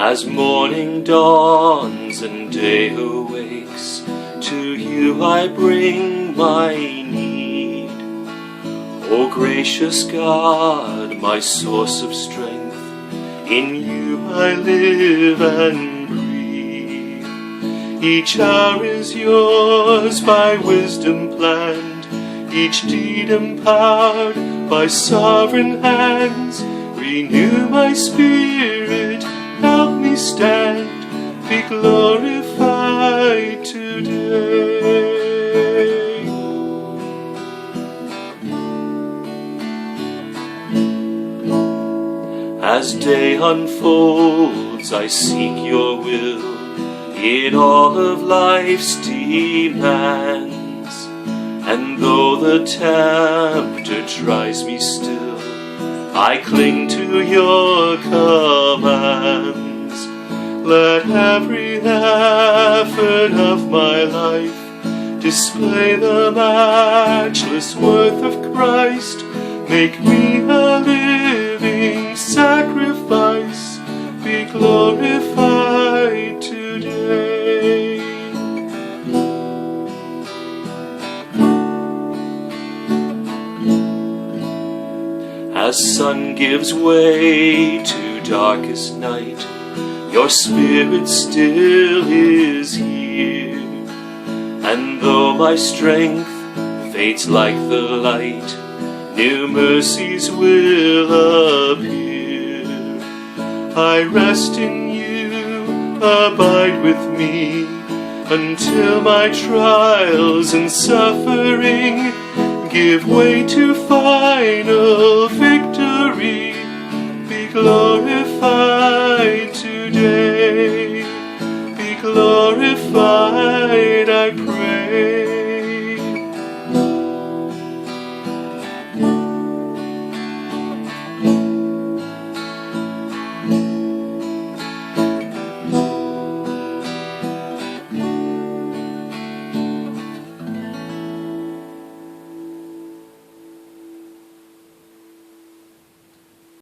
As morning dawns and day awakes, to you I bring my need. O gracious God, my source of strength, in you I live and breathe. Each hour is yours, by wisdom planned, each deed empowered by sovereign hands. Renew my spirit, help me stand, be glorified today. As day unfolds, I seek your will in all of life's demands. And though the tempter tries me still, I cling to your commands. Let every effort of my life display the matchless worth of Christ. Make me a living sacrifice, be glorified today. As sun gives way to darkest night, your spirit still is here. And though my strength fades like the light, new mercies will appear. I rest in you, abide with me, until my trials and suffering give way to final victory. Be glorified today, be glorified.